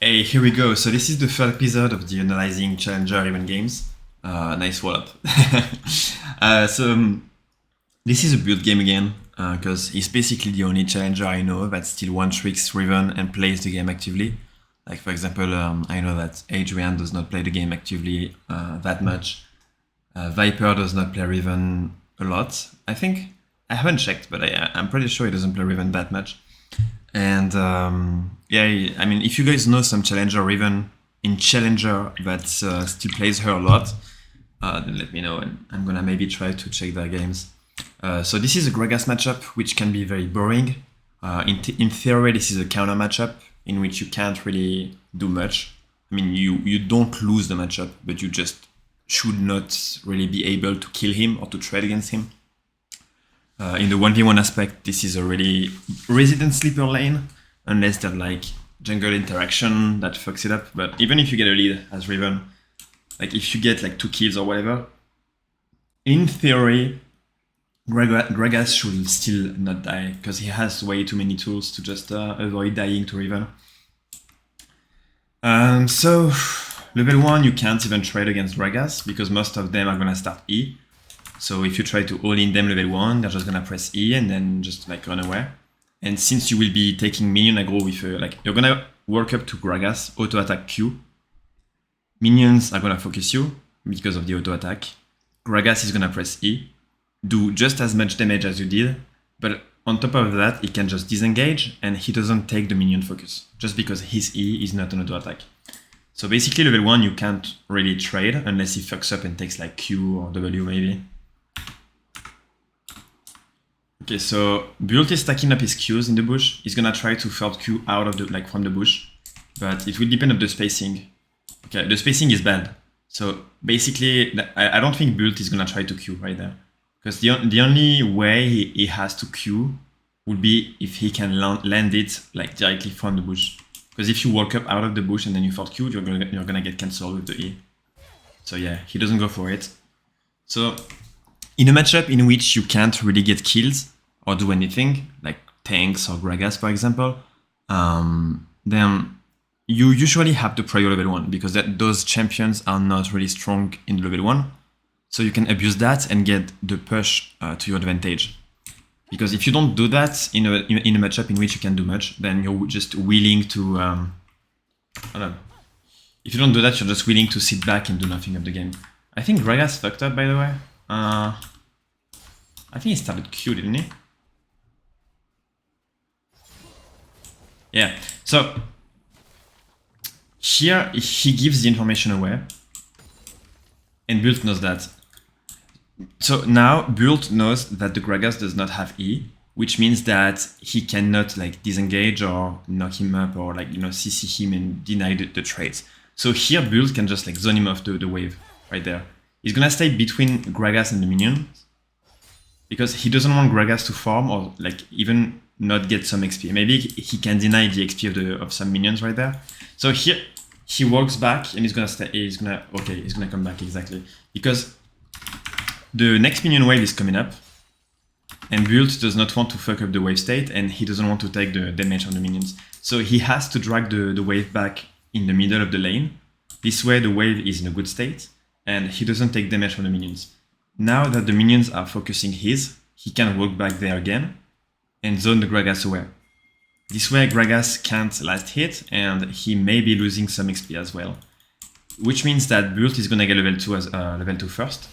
Hey, here we go. So this is the third episode of the Analyzing Challenger Riven games. Nice wall-up. This is a build game again, because he's basically the only challenger I know that still one-tricks Riven and plays the game actively. Like for example, I know that Adrian does not play the game actively that much. Viper does not play Riven a lot, I think. I haven't checked, but I'm pretty sure he doesn't play Riven that much. And yeah, I mean, if you guys know some challenger Riven in challenger that still plays her a lot, then let me know, and I'm gonna maybe try to check their games. So this is a Gragas matchup, which can be very boring. In theory, this is a counter matchup in which you can't really do much. I mean, you don't lose the matchup, but you just should not really be able to kill him or to trade against him. In the 1v1 aspect, this is a really resident sleeper lane, unless there's like jungle interaction that fucks it up. But even if you get a lead as Riven, like if you get like 2 kills or whatever, in theory, Gragas should still not die, because he has way too many tools to just avoid dying to Riven. So, level 1 you can't even trade against Gragas, because most of them are gonna start E. So if you try to all-in them level 1, they're just gonna press E and then just like run away. And since you will be taking minion aggro with like you're gonna work up to Gragas, auto-attack Q. Minions are gonna focus you because of the auto-attack. Gragas is gonna press E, do just as much damage as you did, but on top of that, he can just disengage and he doesn't take the minion focus, just because his E is not an auto-attack. So basically level 1 you can't really trade unless he fucks up and takes like Q or W maybe. Okay, so Bult is stacking up his Qs in the bush. He's gonna try to third Q out of the from the bush, but it will depend on the spacing. Okay, the spacing is bad. So basically, I don't think Bult is gonna try to Q right there, because the only way he has to Q would be if he can land it like directly from the bush. Because if you walk up out of the bush and then you third Q, you're gonna get cancelled with the E. So yeah, he doesn't go for it. So in a matchup in which you can't really get kills or do anything, like tanks or Gragas for example, then you usually have to prio level 1, because those champions are not really strong in level 1. So you can abuse that and get the push to your advantage. Because if you don't do that in a matchup in which you can do much, then you're just willing to... I don't know. If you don't do that, you're just willing to sit back and do nothing of the game. I think Gragas fucked up, by the way. I think he started Q, didn't he? Yeah, so here he gives the information away, and Bult knows that. So now Bult knows that the Gragas does not have E, which means that he cannot like disengage or knock him up or like, you know, CC him and deny the trades. So here Bult can just like zone him off the wave right there. He's gonna stay between Gragas and the minion, because he doesn't want Gragas to farm or like even not get some XP. Maybe he can deny the XP of some minions right there. So here he walks back and he's gonna stay. He's gonna come back exactly, because the next minion wave is coming up, and Bult does not want to fuck up the wave state, and he doesn't want to take the damage on the minions. So he has to drag the wave back in the middle of the lane. This way the wave is in a good state, and he doesn't take damage from the minions. Now that the minions are focusing he can walk back there again and zone the Gragas away. This way Gragas can't last hit, and he may be losing some XP as well. Which means that Bult is gonna get level 2 as level 2 first.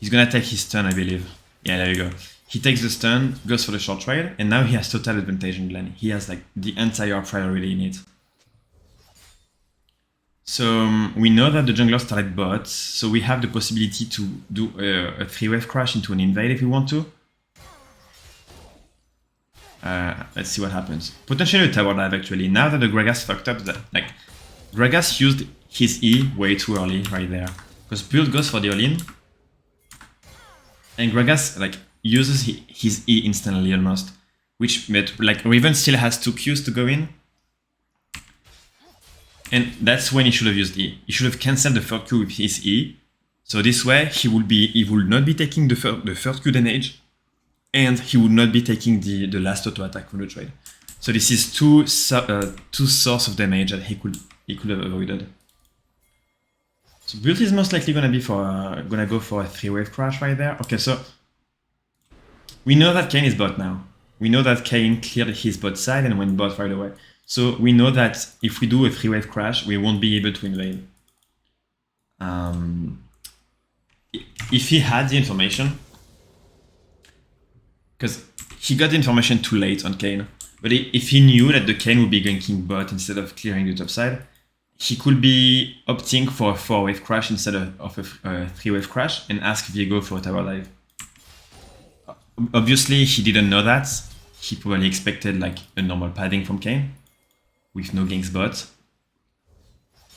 He's gonna take his stun, I believe. Yeah, there you go. He takes the stun, goes for the short trade, and now he has total advantage in lane. He has like the entire priority in it. So we know that the jungler started bot, so we have the possibility to do a 3-wave crash into an invade if we want to. Let's see what happens. Potentially a tower dive actually. Now that the Gragas fucked up, like Gragas used his E way too early right there, because Bult goes for the all-in, and Gragas like uses his E instantly almost, but like Riven still has 2 Qs to go in. And that's when he should have used E. He should have cancelled the third Q with his E. So this way he would not be taking the third Q damage, and he would not be taking the last auto attack from the trade. So this is two source of damage that he could have avoided. So build is most likely gonna go for a 3-wave crash right there. Okay, so we know that Kayn is bot now. We know that Kayn cleared his bot side and went bot right away. So we know that if we do a 3-wave crash, we won't be able to invade. If he had the information, because he got the information too late on Kayn, but if he knew that the Kayn would be ganking bot instead of clearing the top side, he could be opting for a 4-wave crash instead of a 3-wave crash and ask Viego for a tower dive. Obviously, he didn't know that. He probably expected like a normal padding from Kayn with no ganks bot.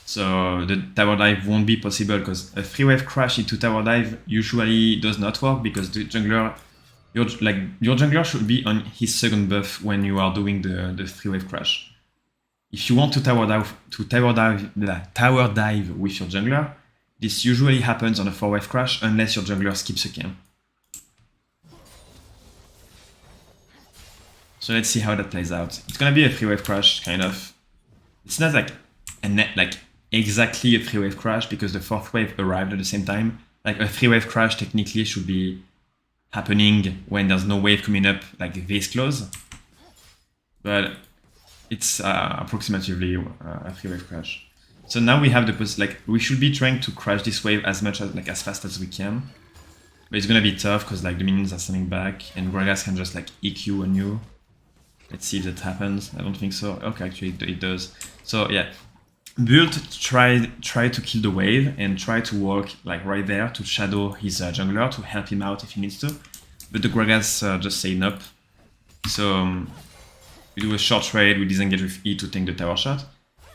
So the tower dive won't be possible because a 3-wave crash into tower dive usually does not work because the jungler, your jungler should be on his second buff when you are doing the 3-wave crash. If you want to tower dive with your jungler, this usually happens on a 4-wave crash unless your jungler skips a camp. So let's see how that plays out. It's gonna be a 3-wave crash, kind of. It's not like exactly a 3-wave crash because the 4th wave arrived at the same time. Like a 3-wave crash technically should be happening when there's no wave coming up like this close. But it's approximately a 3-wave crash. So now we have we should be trying to crash this wave as fast as we can. But it's gonna be tough because like the minions are standing back and Gragas can just like EQ on you. Let's see if that happens. I don't think so. Okay, actually it does. So yeah, Build try to kill the wave and try to walk like right there to shadow his jungler to help him out if he needs to. But the Gragas just say nope. So we do a short trade, we disengage with E to tank the tower shot.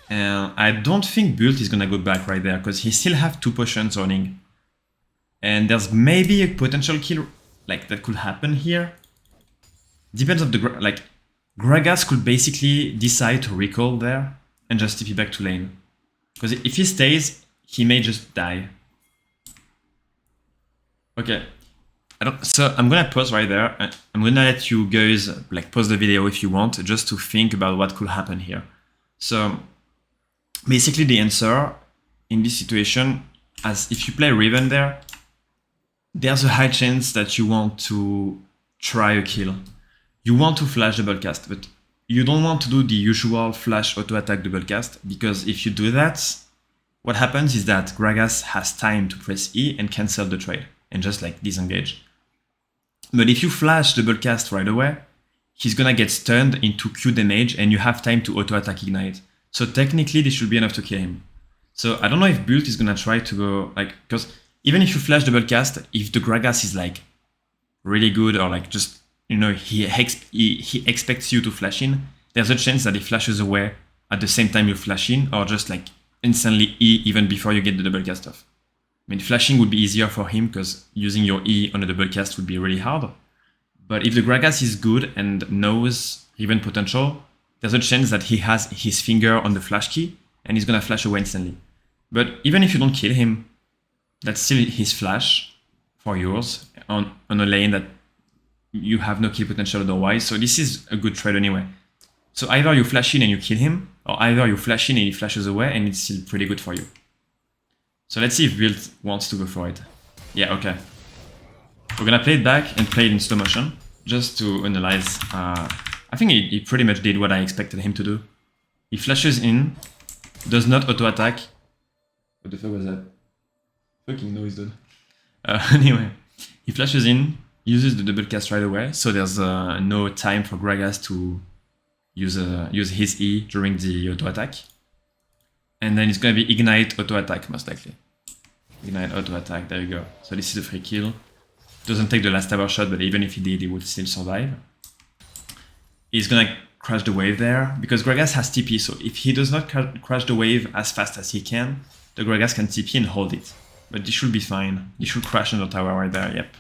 And I don't think Build is gonna go back right there because he still have 2 potions running. And there's maybe a potential kill like that could happen here. Depends on the Gragas could basically decide to recall there and just TP back to lane. Because if he stays, he may just die. Okay. So I'm gonna pause right there. I'm gonna let you guys like pause the video if you want, just to think about what could happen here. So basically the answer in this situation, as if you play Riven there, there's a high chance that you want to try a kill. You want to flash double cast, but you don't want to do the usual flash auto attack double cast, because if you do that, what happens is that Gragas has time to press E and cancel the trade and just like disengage. But if you flash double cast right away, he's gonna get stunned into Q damage and you have time to auto attack ignite. So technically this should be enough to kill him. So I don't know if Build is gonna try to go like, because even if you flash double cast, if the Gragas is like really good or like just, you know, he expects you to flash in, there's a chance that he flashes away at the same time you flash in, or just like instantly E even before you get the double cast off. I mean, flashing would be easier for him because using your E on a double cast would be really hard. But if the Gragas is good and knows Riven potential, there's a chance that he has his finger on the flash key and he's gonna flash away instantly. But even if you don't kill him, that's still his flash for yours on a lane that you have no kill potential otherwise, so this is a good trade anyway. So either you flash in and you kill him, or either you flash in and he flashes away and it's still pretty good for you. So let's see if Build wants to go for it. Yeah, okay. We're gonna play it back and play it in slow motion, just to analyze. I think he pretty much did what I expected him to do. He flashes in, does not auto-attack. What the fuck was that? Fucking noise, dude. Anyway, he flashes in, uses the double cast right away, so there's no time for Gragas to use his E during the auto attack, and then it's gonna be ignite auto attack most likely. Ignite auto attack. There you go. So this is a free kill. Doesn't take the last tower shot, but even if he did, he would still survive. He's gonna crash the wave there because Gragas has TP. So if he does not crash the wave as fast as he can, the Gragas can TP and hold it. But this should be fine. He should crash on the tower right there. Yep.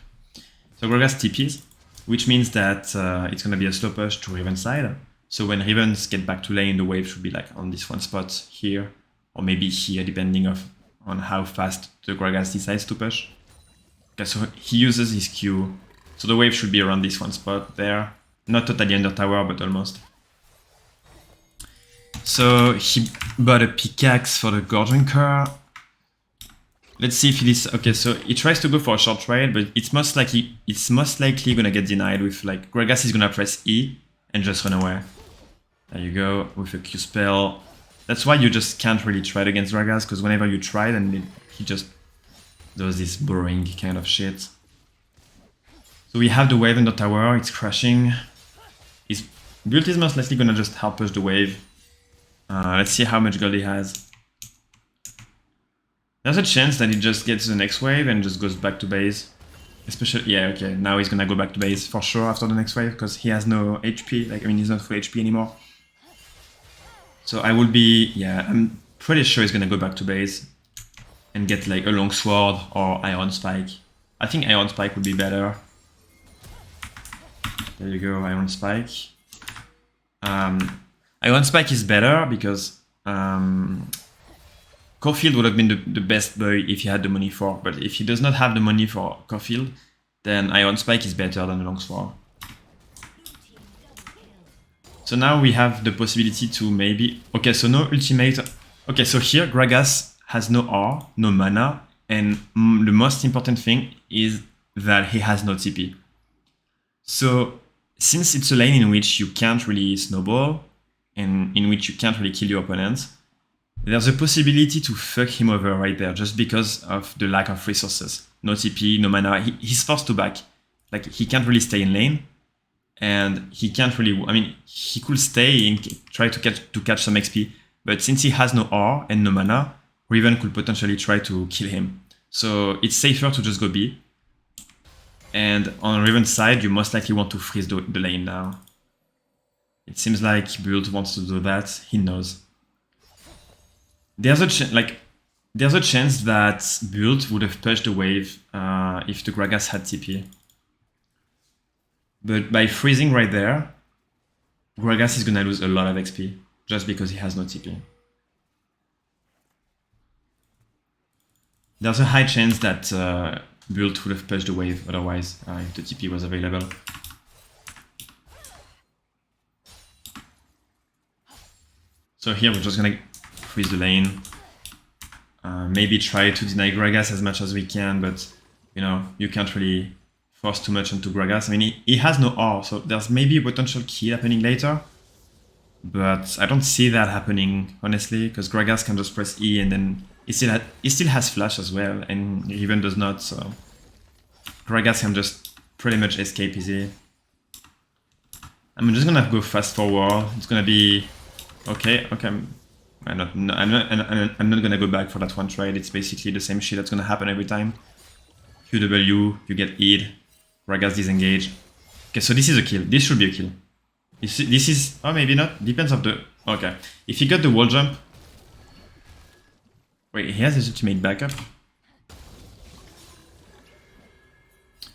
So Gragas TPs, which means that it's going to be a slow push to Riven side. So when Rivens get back to lane, the wave should be like on this one spot here, or maybe here, depending on how fast the Gragas decides to push. Okay, so he uses his Q. So the wave should be around this one spot there. Not totally under tower, but almost. So he bought a pickaxe for the Gorgon car. Let's see if it is okay. So he tries to go for a short trail, but it's most likely gonna get denied with like Gragas is gonna press E and just run away. There you go with a Q spell. That's why you just can't really try it against Gragas, because whenever you try, then he just does this boring kind of shit. So we have the wave in the tower. It's crashing. His build is most likely gonna just help push the wave. Let's see how much gold he has. There's a chance that he just gets the next wave and just goes back to base. Especially, yeah, okay, now he's gonna go back to base for sure after the next wave, because he has no HP, like, I mean, he's not full HP anymore. So I will be, yeah, I'm pretty sure he's gonna go back to base and get like a long sword or iron spike. I think iron spike would be better. There you go, iron spike. Iron spike is better because Caulfield would have been the best boy if he had the money for, but if he does not have the money for Caulfield, then Iron Spike is better than the Longsword. So now we have the possibility to maybe... Okay, so no ultimate... Okay, so here Gragas has no R, no mana, and the most important thing is that he has no TP. So since it's a lane in which you can't really snowball, and in which you can't really kill your opponent, there's a possibility to fuck him over right there just because of the lack of resources. No TP, no mana, he's forced to back. Like, he can't really stay in lane, and he can't really... I mean, he could stay and try to catch some XP, but since he has no R and no mana, Riven could potentially try to kill him. So it's safer to just go B. And on Riven's side, you most likely want to freeze the lane now. It seems like Build wants to do that, he knows. There's a chance that Build would have pushed the wave if the Gragas had TP. But by freezing right there, Gragas is gonna lose a lot of XP just because he has no TP. There's a high chance that Build would have pushed the wave otherwise if the TP was available. So here we're just gonna freeze the lane. Maybe try to deny Gragas as much as we can, but you know, you can't really force too much onto Gragas. I mean, he has no R, so there's maybe a potential kill happening later. But I don't see that happening, honestly, because Gragas can just press E and then he still has flash as well, and Riven does not, so Gragas can just pretty much escape easy. I'm just gonna go fast forward. It's gonna be okay. I'm not gonna go back for that one trade. It's basically the same shit that's gonna happen every time. QW, you get E'd, Gragas disengage. Okay, so this is a kill. This should be a kill. This is, oh, maybe not. Depends on the... Okay, if he got the wall jump... Wait, he has his ultimate backup?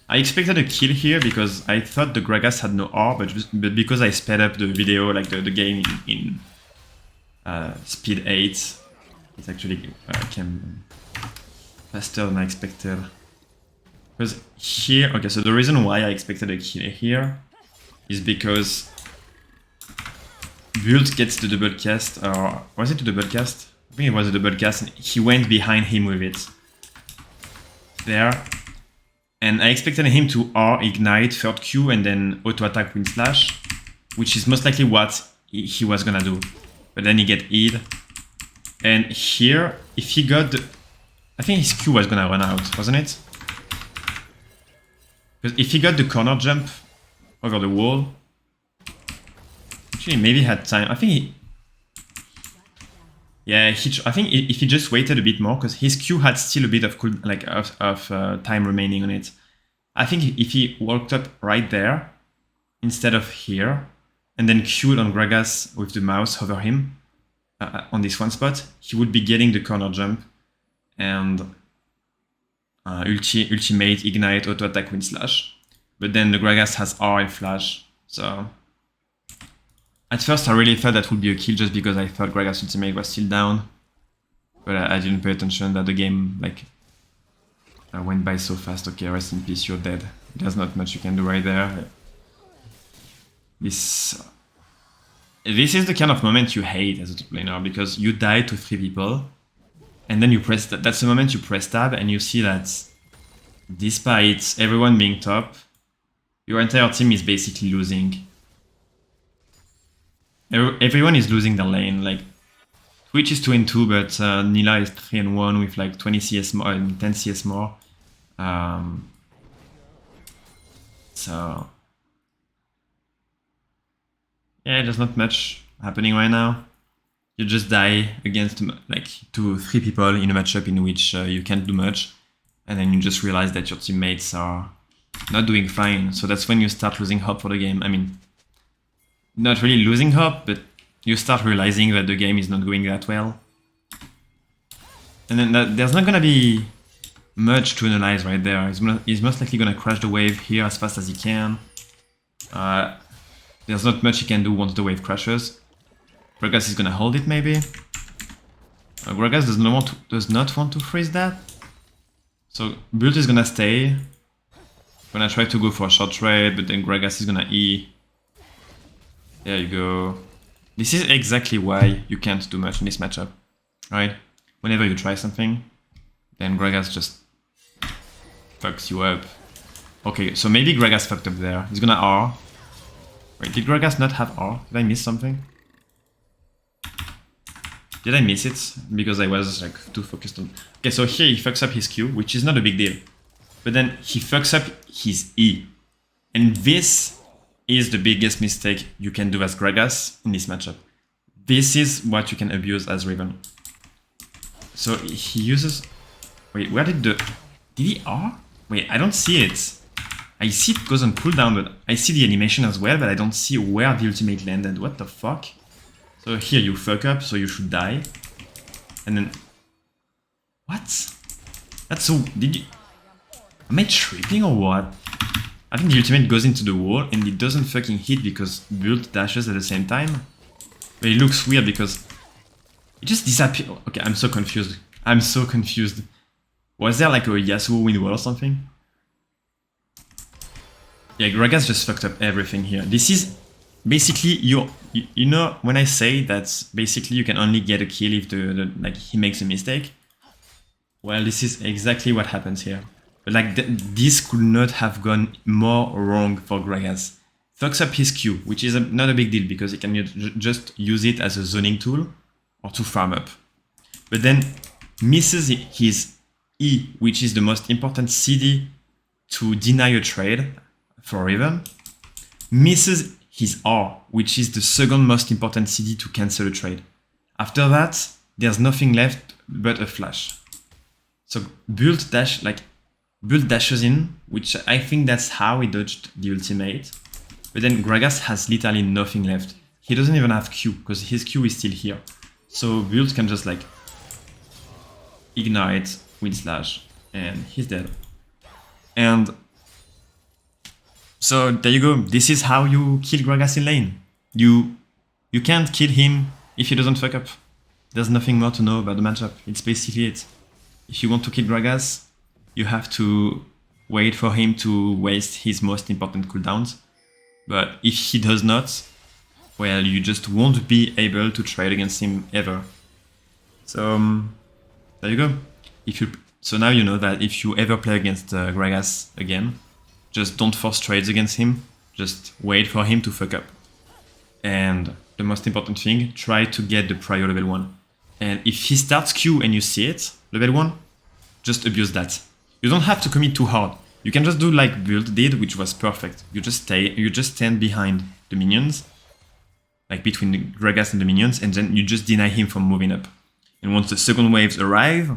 I expected a kill here because I thought the Gragas had no R, but because I sped up the video, like the game in speed 8, it actually came faster than I expected. Because here, okay, so the reason why I expected a kill here is because Build gets the double cast, or was it the double cast? I think it was a double cast, and he went behind him with it. There. And I expected him to R, ignite, third Q, and then auto attack wind slash, which is most likely what he was gonna do. But then he get E'd. And here, if he got the... I think his Q was gonna run out, wasn't it? Because if he got the corner jump over the wall... Actually, maybe he had time. I think he... Yeah, I think if he just waited a bit more, because his Q had still a bit of time remaining on it. I think if he walked up right there, instead of here, and then Q'd on Gragas with the mouse over him, on this one spot, he would be getting the corner jump, and ultimate, ignite, auto attack, wind slash. But then the Gragas has R and flash, so... At first I really thought that would be a kill just because I thought Gragas ultimate was still down. But I didn't pay attention that the game went by so fast. Okay, rest in peace, you're dead. There's not much you can do right there. This... this is the kind of moment you hate as a top laner, because you die to 3 people, and then you press, that's the moment you press tab, and you see that despite everyone being top, your entire team is basically losing. Everyone is losing their lane. Like, Twitch is 2-2, but Nila is 3-1 with like 20 CS more and 10 CS more. So yeah, there's not much happening right now. You just die against like 2-3 people in a matchup in which you can't do much, and then you just realize that your teammates are not doing fine. So that's when you start losing hope for the game. I mean, not really losing hope, but you start realizing that the game is not going that well. And then there's not gonna be much to analyze right there. He's most likely gonna crash the wave here as fast as he can. There's not much he can do once the wave crashes. Gragas is gonna hold it maybe. Gragas does not want to freeze that. So Bult is gonna stay. Gonna try to go for a short trade, but then Gragas is gonna E. There you go. This is exactly why you can't do much in this matchup, right? Whenever you try something, then Gragas just fucks you up. Okay, so maybe Gragas fucked up there. He's gonna R. Wait, did Gragas not have R? Did I miss something? Did I miss it? Because I was like too focused on... Okay, so here he fucks up his Q, which is not a big deal. But then he fucks up his E. And this is the biggest mistake you can do as Gragas in this matchup. This is what you can abuse as Riven. So he uses... Wait, where did the... Did he R? Wait, I don't see it. I see it goes on cooldown, but I see the animation as well, but I don't see where the ultimate landed. What the fuck? So here you fuck up, so you should die. And then... What? That's so... Did you... Am I tripping or what? I think the ultimate goes into the wall and it doesn't fucking hit because Bult dashes at the same time. But it looks weird because it just disappears. Okay, I'm so confused. I'm so confused. Was there like a Yasuo win wall or something? Yeah, Gragas just fucked up everything here. This is basically you know when I say that basically you can only get a kill if like he makes a mistake. Well, this is exactly what happens here. But like this could not have gone more wrong for Gragas. Fucks up his Q, which is not a big deal because he can just use it as a zoning tool or to farm up. But then misses his E, which is the most important CD to deny a trade for Riven. Misses his R, which is the second most important CD to cancel a trade. After that, there's nothing left but a flash. So Bult dashes in, which I think that's how he dodged the ultimate. But then Gragas has literally nothing left. He doesn't even have Q, because his Q is still here. So Bult can just like ignite, wind slash, and he's dead. And so there you go. This is how you kill Gragas in lane. You can't kill him if he doesn't fuck up. There's nothing more to know about the matchup. It's basically it. If you want to kill Gragas, you have to wait for him to waste his most important cooldowns. But if he does not, well, you just won't be able to trade against him ever. So there you go. So now you know that if you ever play against Gragas again, just don't force trades against him. Just wait for him to fuck up. And the most important thing, try to get the prior level 1. And if he starts Q and you see it, level 1, just abuse that. You don't have to commit too hard. You can just do like Bult did, which was perfect. You just stand behind the minions, like between the Gragas and the minions, and then you just deny him from moving up. And once the second waves arrive,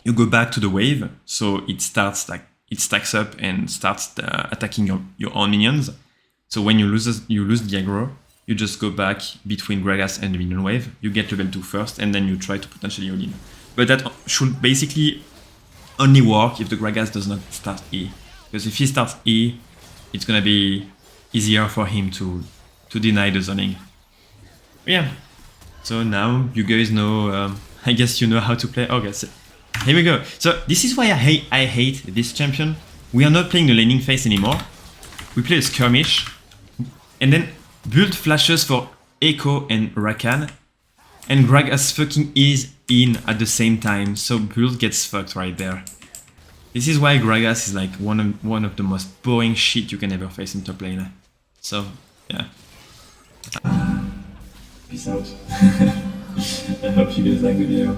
you go back to the wave, so it starts like it stacks up and starts attacking your own minions. So when you lose the aggro, you just go back between Gragas and the minion wave. You get level 2 first, and then you try to potentially all in. But that should basically only work if the Gragas does not start E. Because if he starts E, it's gonna be easier for him to deny the zoning. But yeah, so now you guys know, I guess you know how to play. Okay, so here we go. So this is why I hate this champion. We are not playing the laning phase anymore. We play a skirmish, and then Bult flashes for Echo and Rakan, and Gragas fucking is in at the same time, so Build gets fucked right there. This is why Gragas is like one of the most boring shit you can ever face in top lane. So, yeah. Peace out. I hope you guys like the video.